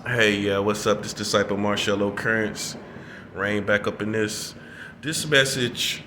Hey, what's up? This disciple Marshall Occurrence. Rain back up in this. This message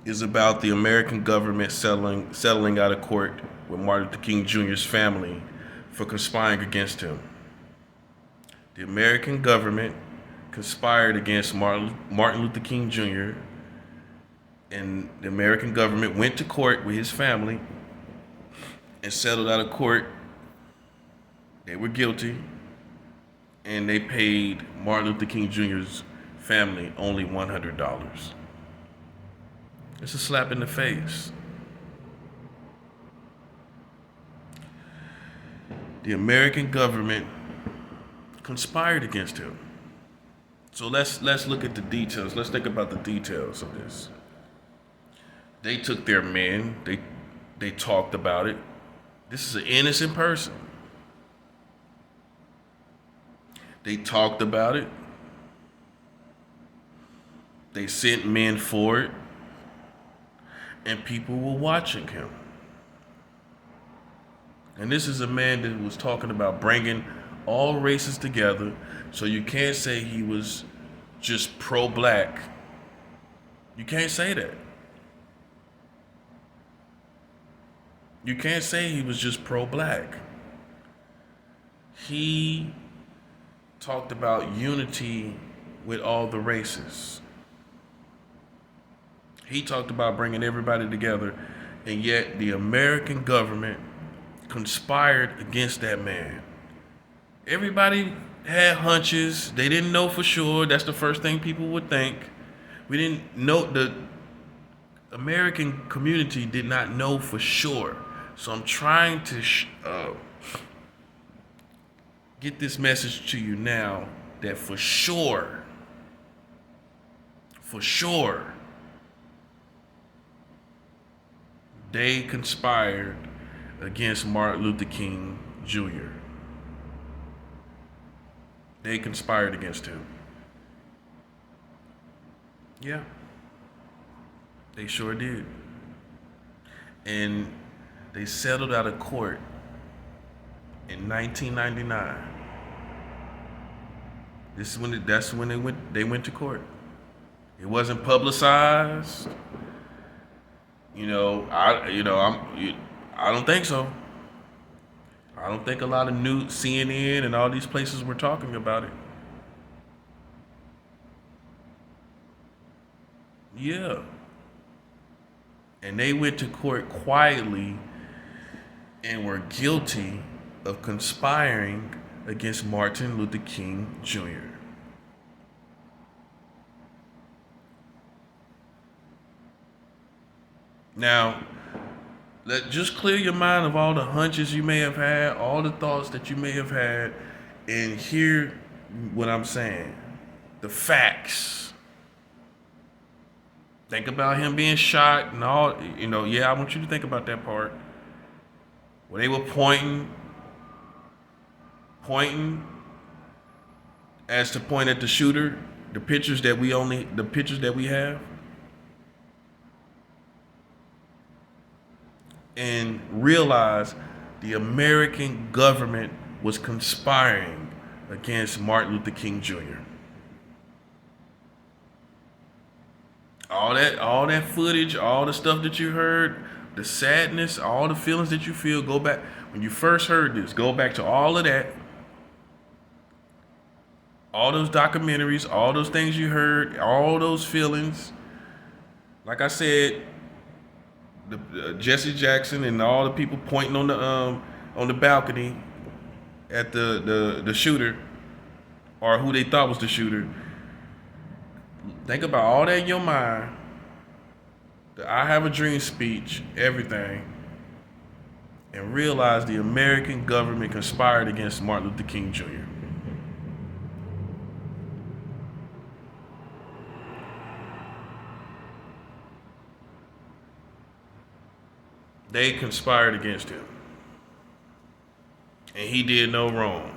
is about the American government settling out of court with Martin Luther King Jr.'s family for conspiring against him. The American government conspired against Martin Luther King Jr. and the American government went to court with his family and settled out of court. They were guilty and they paid Martin Luther King Jr.'s family only $100. It's a slap in the face. The American government conspired against him. So let's look at the details. Let's think about the details of this. They took their men. They talked about it. This is an innocent person. They talked about it. They sent men for it. And people were watching him. And this is a man that was talking about bringing all races together. So you can't say he was just pro-black. You can't say that. You can't say he was just pro-black. He talked about unity with all the races. He talked about bringing everybody together, and yet the American government conspired against that man. Everybody had hunches. They didn't know for sure. That's the first thing people would think. We didn't know, the American community did not know for sure. So I'm trying to get this message to you now that for sure, they conspired against Martin Luther King Jr. They conspired against him. Yeah, they sure did. And they settled out of court in 1999. That's when they went to court. It wasn't publicized. I don't think so. I don't think a lot of news, CNN and all these places were talking about it. Yeah. And they went to court quietly and were guilty of conspiring against Martin Luther King Jr. Now, just clear your mind of all the hunches you may have had, all the thoughts that you may have had, and hear what I'm saying. The facts. Think about him being shot and all, yeah, I want you to think about that part. Where they were pointing as to point at the shooter, the pictures that we have. And realize the American government was conspiring against Martin Luther King Jr. All that footage, all the stuff that you heard, the sadness, all the feelings that you feel, go back. When you first heard this, go back to all of that. All those documentaries, all those things you heard, all those feelings. Like I said, Jesse Jackson and all the people pointing on the balcony at the shooter, or who they thought was the shooter. Think about all that in your mind. The I Have a Dream speech, everything, and realize the American government conspired against Martin Luther King Jr. They conspired against him. And he did no wrong.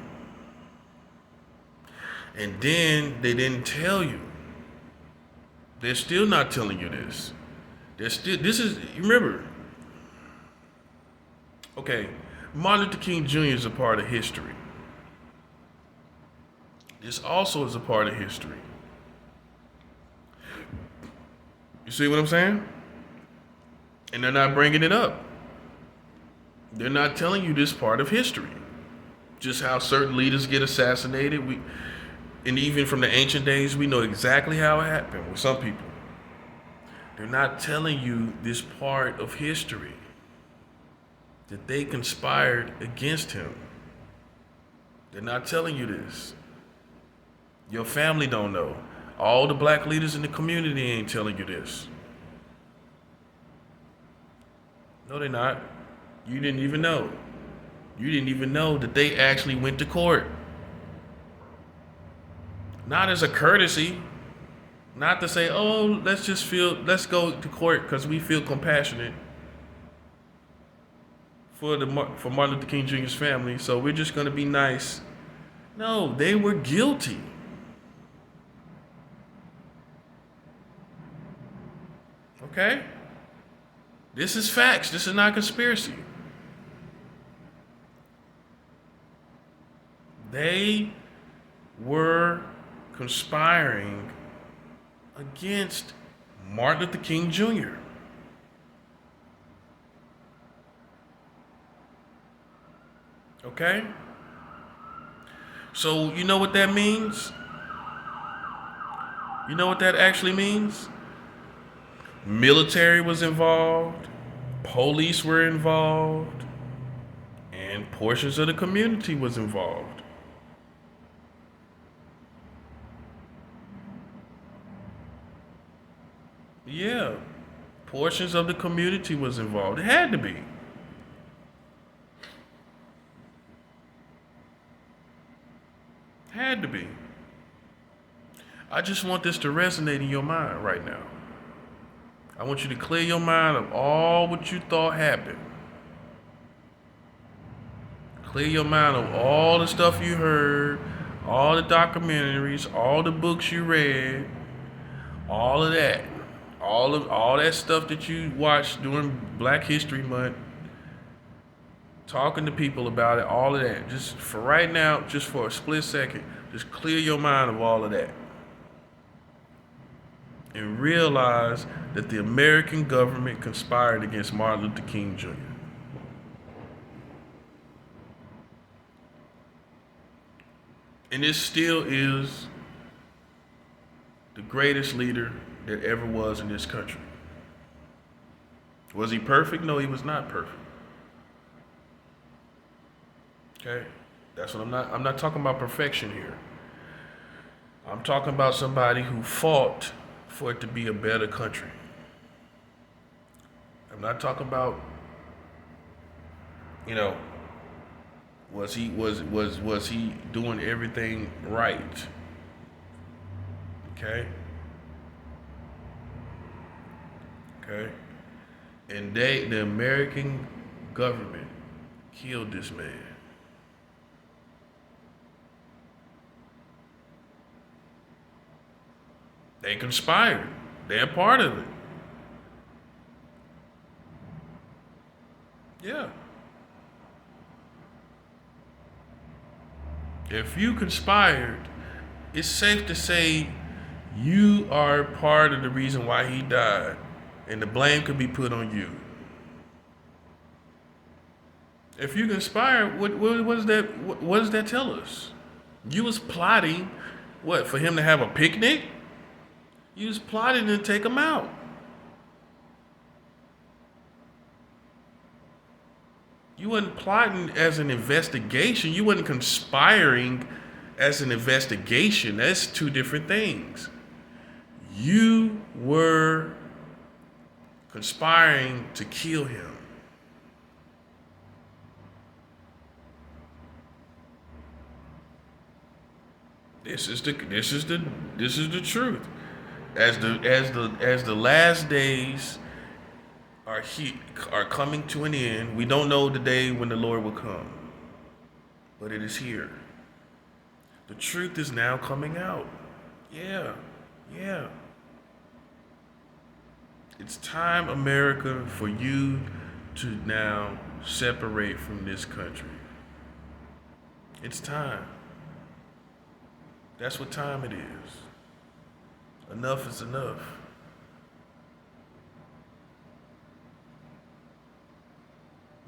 And then they didn't tell you. They're still not telling you this. Remember, okay, Martin Luther King Jr. is a part of history. This also is a part of history. You see what I'm saying? And they're not bringing it up. They're not telling you this part of history. Just how certain leaders get assassinated. And even from the ancient days, we know exactly how it happened with some people. They're not telling you this part of history, that they conspired against him. They're not telling you this. Your family don't know. All the black leaders in the community ain't telling you this. No, they're not. You didn't even know. You didn't even know that they actually went to court. Not as a courtesy, not to say, oh, let's go to court because we feel compassionate for Martin Luther King Jr.'s family, so we're just going to be nice. No, they were guilty. Okay? This is facts. This is not conspiracy. They were conspiring against Martin Luther King Jr. Okay? So, you know what that means? You know what that actually means? Military was involved, police were involved, and portions of the community was involved. Yeah, portions of the community was involved. It had to be. Had to be. I just want this to resonate in your mind right now. I want you to clear your mind of all what you thought happened. Clear your mind of all the stuff you heard, all the documentaries, all the books you read, all of that. All that stuff that you watched during Black History Month, talking to people about it, all of that. Just for right now, just for a split second, just clear your mind of all of that. And realize that the American government conspired against Martin Luther King Jr. And this still is the greatest leader that ever was in this country. Was he perfect? No, he was not perfect. Okay? That's what I'm not talking about perfection here. I'm talking about somebody who fought for it to be a better country. I'm not talking about, was he doing everything right? Okay? Okay? And the American government killed this man. They conspired. They're part of it. Yeah. If you conspired, it's safe to say you are part of the reason why he died, and the blame could be put on you. If you conspired, what does that tell us? You was plotting, for him to have a picnic? You was plotting to take him out. You wasn't plotting as an investigation. You wasn't conspiring as an investigation. That's two different things. You were conspiring to kill him. This is the truth. As the last days are coming to an end, we don't know the day when the Lord will come, but it is here. The truth is now coming out. Yeah. It's time, America, for you to now separate from this country. It's time. That's what time it is. Enough is enough.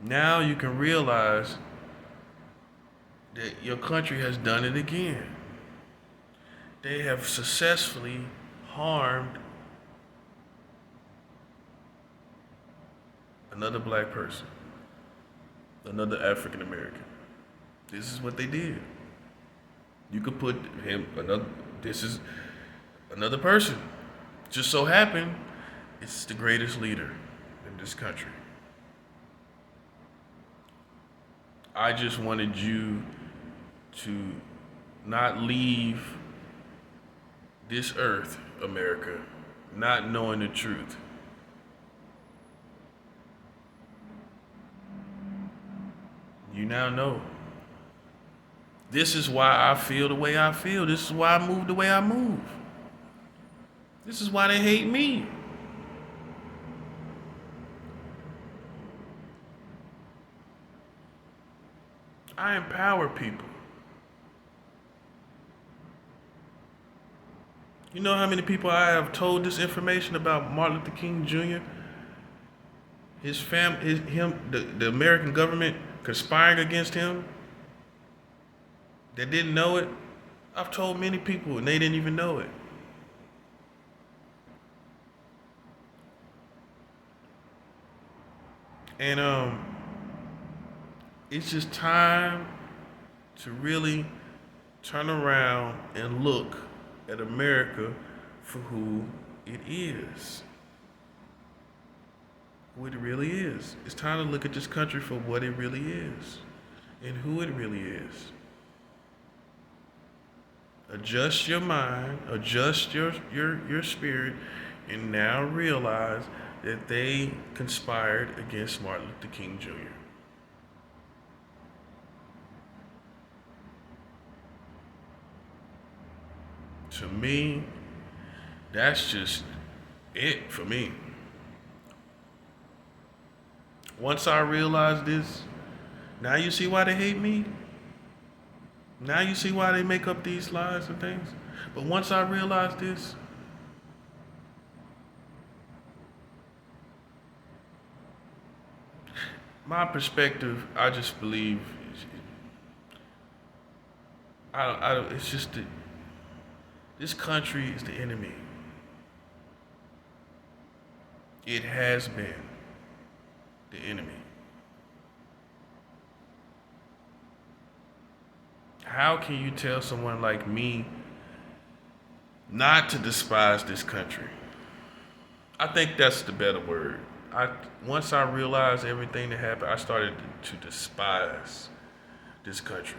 Now you can realize that your country has done it again. They have successfully harmed another black person, another African American. This is what they did. You could put him another. This is another person. Just so happened, it's the greatest leader in this country. I just wanted you to not leave this earth, America, not knowing the truth. You now know. This is why I feel the way I feel. This is why I move the way I move. This is why they hate me. I empower people. You know how many people I have told this information about Martin Luther King Jr.? His family, the American government conspiring against him that didn't know it. I've told many people and they didn't even know it. And it's just time to really turn around and look at America for who it is. Who it really is. It's time to look at this country for what it really is and who it really is. Adjust your mind, adjust your spirit, and now realize that they conspired against Martin Luther King Jr. To me, that's just it for me. Once I realized this, now you see why they hate me? Now you see why they make up these lies and things? But once I realized this, my perspective, I just believe, it's just that this country is the enemy. It has been the enemy. How can you tell someone like me not to despise this country? I think that's the better word. Once I realized everything that happened, I started to despise this country.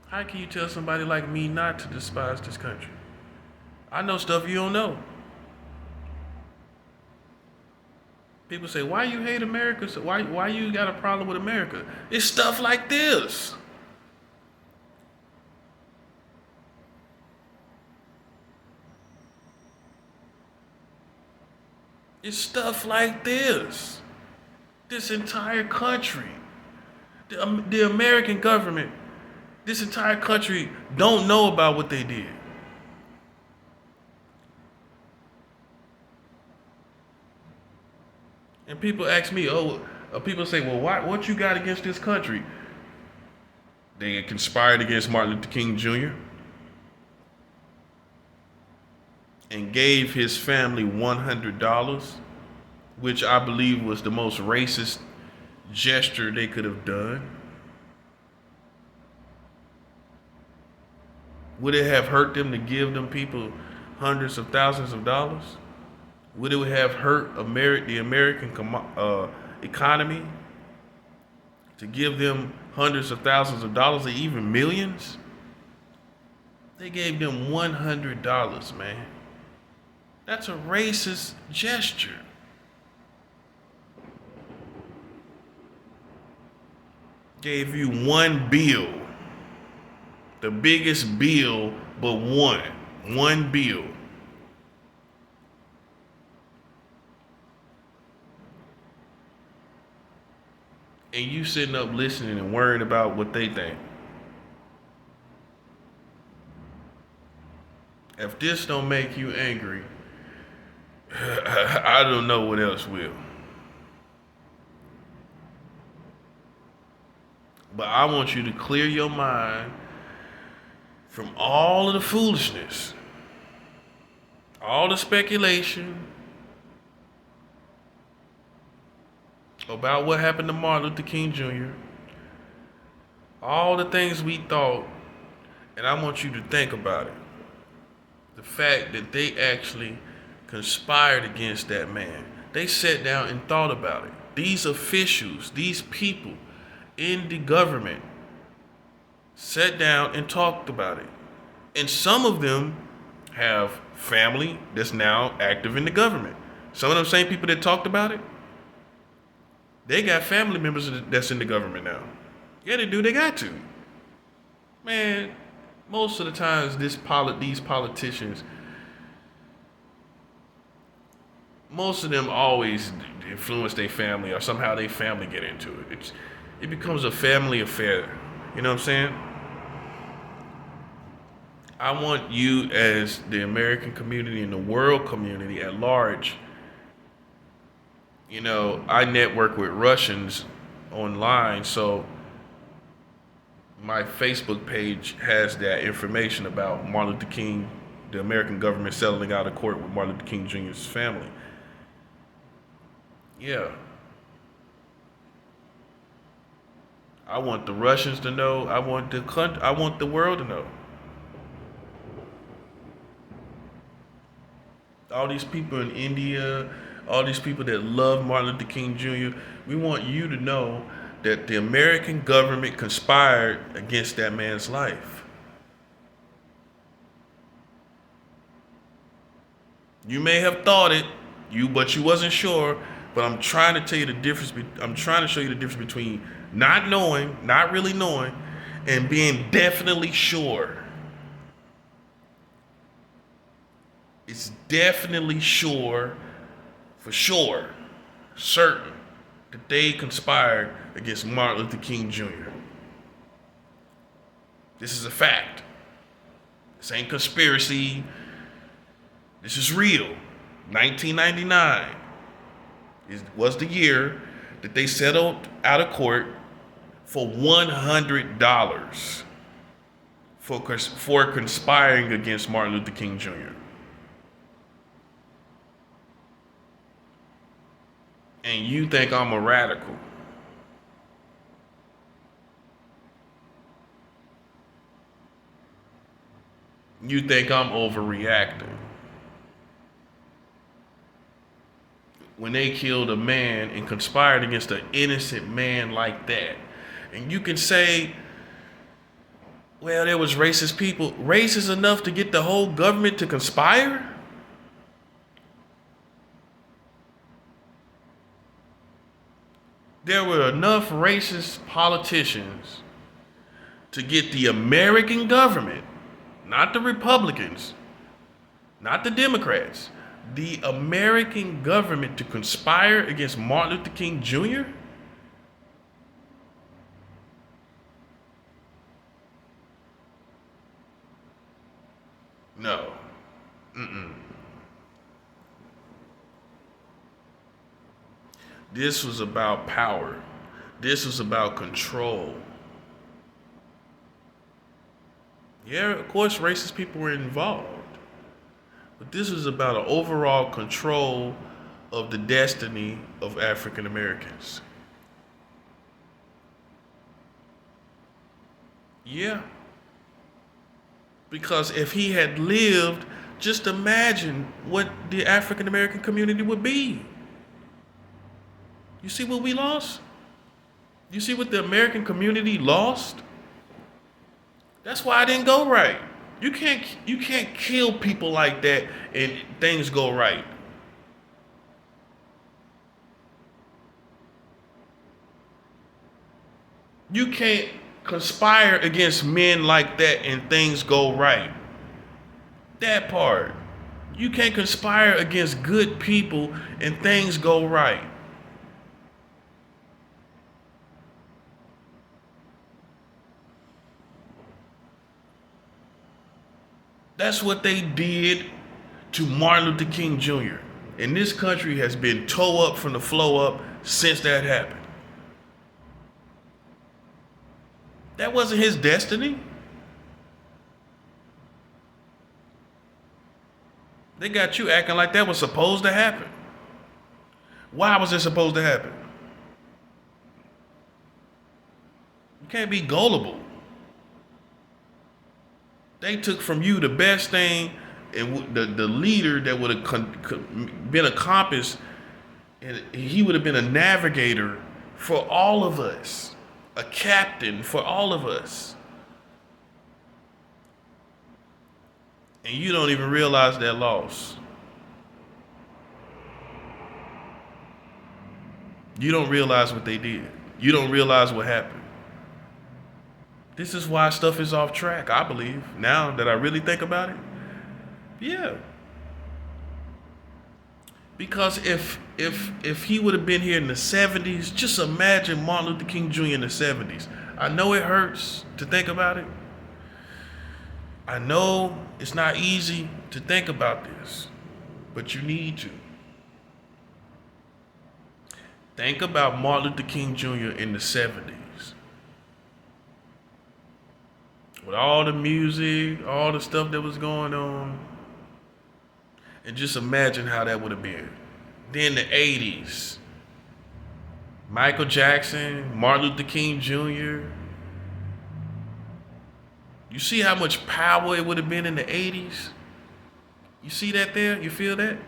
How can you tell somebody like me not to despise this country? I know stuff you don't know. People say, why you hate America? So why you got a problem with America? It's stuff like this. It's stuff like this. This entire country, the American government, this entire country don't know about what they did. And people ask me, people say, well, what you got against this country? They conspired against Martin Luther King Jr. and gave his family $100, which I believe was the most racist gesture they could have done. Would it have hurt them to give them people hundreds of thousands of dollars? Would it have hurt the American economy to give them hundreds of thousands of dollars or even millions? They gave them $100, man. That's a racist gesture. Gave you one bill, the biggest bill, but one bill. And you sitting up listening and worrying about what they think. If this don't make you angry, I don't know what else will. But I want you to clear your mind from all of the foolishness, all the speculation about what happened to Martin Luther King Jr., all the things we thought, and I want you to think about it. The fact that they actually conspired against that man. They sat down and thought about it. These officials, these people in the government sat down and talked about it. And some of them have family that's now active in the government. Some of them same people that talked about it, they got family members that's in the government now. Yeah, they do. They got to. Man, most of the times these politicians, most of them always influence their family or somehow their family get into it. It becomes a family affair. You know what I'm saying? I want you as the American community and the world community at large. You know, I network with Russians online, so my Facebook page has that information about Martin Luther King, the American government settling out of court with Martin Luther King Jr.'s family. Yeah. I want the Russians to know. I want the world to know. All these people in India, all these people that love Martin Luther King Jr., we want you to know that the American government conspired against that man's life. You may have thought it, but you wasn't sure. But I'm trying to tell you the difference. I'm trying to show you the difference between not knowing, not really knowing, and being definitely sure. It's definitely sure, for sure, certain, that they conspired against Martin Luther King Jr. This is a fact. This ain't conspiracy. This is real. 1999 was the year that they settled out of court for $100 for conspiring against Martin Luther King Jr. And you think I'm a radical. You think I'm overreacting. When they killed a man and conspired against an innocent man like that. And you can say, well, there was racist people. Racist enough to get the whole government to conspire? There were enough racist politicians to get the American government, not the Republicans, not the Democrats, the American government to conspire against Martin Luther King Jr.? No. Mm-mm. This was about power. This was about control. Yeah, of course, racist people were involved. But this was about an overall control of the destiny of African Americans. Yeah. Because if he had lived, just imagine what the African American community would be. You see what we lost? You see what the American community lost? That's why I didn't go right. You can't kill people like that and things go right. You can't conspire against men like that and things go right. That part. You can't conspire against good people and things go right. That's what they did to Martin Luther King Jr. And this country has been toe up from the flow up since that happened. That wasn't his destiny. They got you acting like that was supposed to happen. Why was it supposed to happen? You can't be gullible. They took from you the best thing and the leader that would have been accomplished, and he would have been a navigator for all of us, a captain for all of us. And you don't even realize that loss. You don't realize what they did. You don't realize what happened. This is why stuff is off track, I believe, now that I really think about it. Yeah. Because if he would have been here in the 70s, just imagine Martin Luther King Jr. in the 70s. I know it hurts to think about it. I know it's not easy to think about this, but you need to. Think about Martin Luther King Jr. in the 70s. With all the music, all the stuff that was going on. And just imagine how that would have been. Then the 80s. Michael Jackson, Martin Luther King Jr. You see how much power it would have been in the 80s? You see that there? You feel that?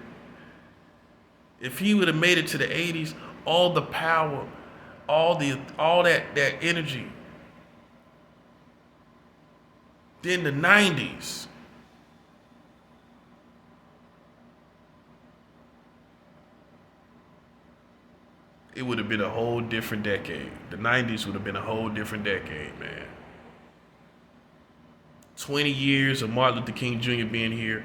If he would have made it to the 80s, all the power, all that energy. Then the 90s. It would have been a whole different decade. The 90s would have been a whole different decade, man. 20 years of Martin Luther King Jr. being here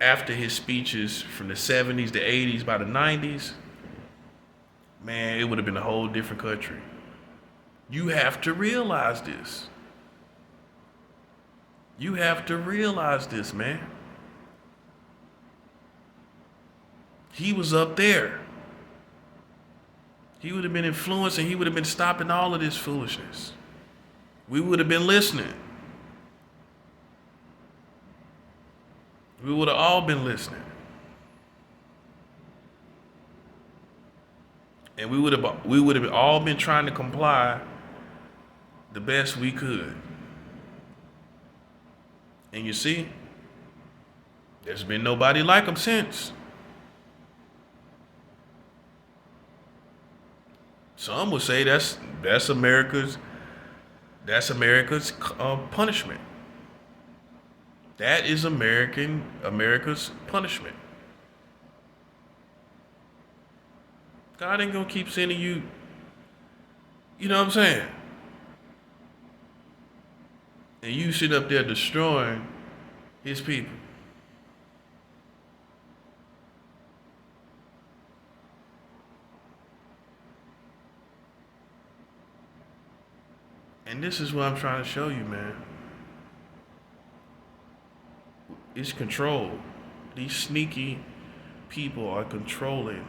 after his speeches from the 70s, the 80s, by the 90s, man, it would have been a whole different country. You have to realize this. You have to realize this, man. He was up there. He would have been influencing, he would have been stopping all of this foolishness. We would have been listening. We would have all been listening. And we would have all been trying to comply the best we could. And you see, there's been nobody like him since. Some would say that's America's punishment. That is America's punishment. God ain't gonna keep sending you, you know what I'm saying? And you sit up there destroying his people. And this is what I'm trying to show you, man. It's control. These sneaky people are controlling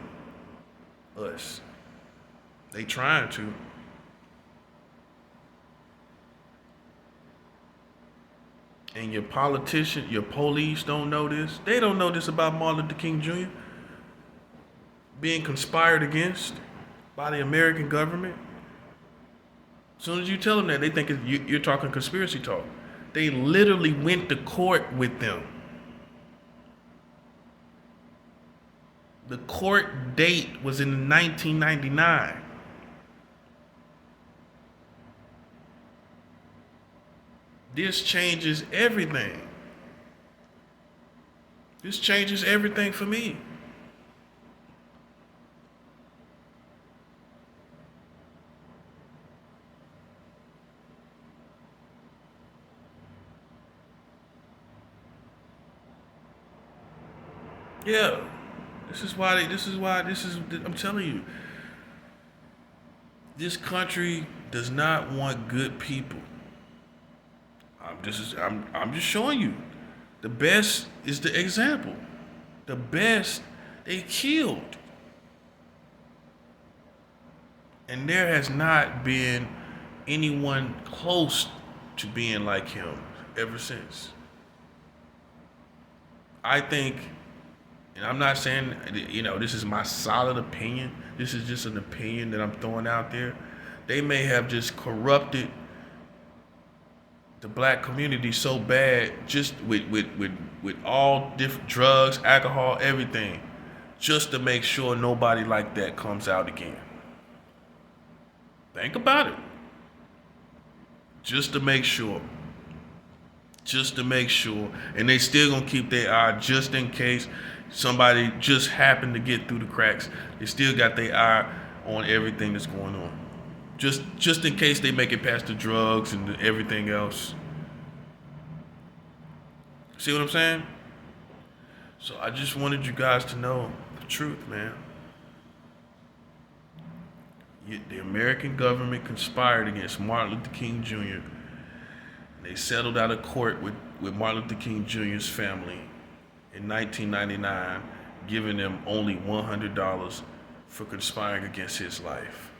us. They trying to. And your politicians, your police don't know this. They don't know this about Martin Luther King Jr. being conspired against by the American government. As soon as you tell them that, they think you're talking conspiracy talk. They literally went to court with them. The court date was in 1999. This changes everything. This changes everything for me. Yeah. I'm telling you. This country does not want good people. I'm just showing you. The best is the example. The best they killed. And there has not been anyone close to being like him ever since. I think, and I'm not saying, this is my solid opinion. This is just an opinion that I'm throwing out there. They may have just corrupted the black community so bad, just with all different drugs, alcohol, everything, just to make sure nobody like that comes out again. Think about it. Just to make sure. Just to make sure. And they still gonna keep their eye just in case somebody just happened to get through the cracks. They still got their eye on everything that's going on. Just in case they make it past the drugs and everything else. See what I'm saying? So I just wanted you guys to know the truth, man. The American government conspired against Martin Luther King Jr. They settled out of court with Martin Luther King Jr.'s family in 1999, giving them only $100 for conspiring against his life.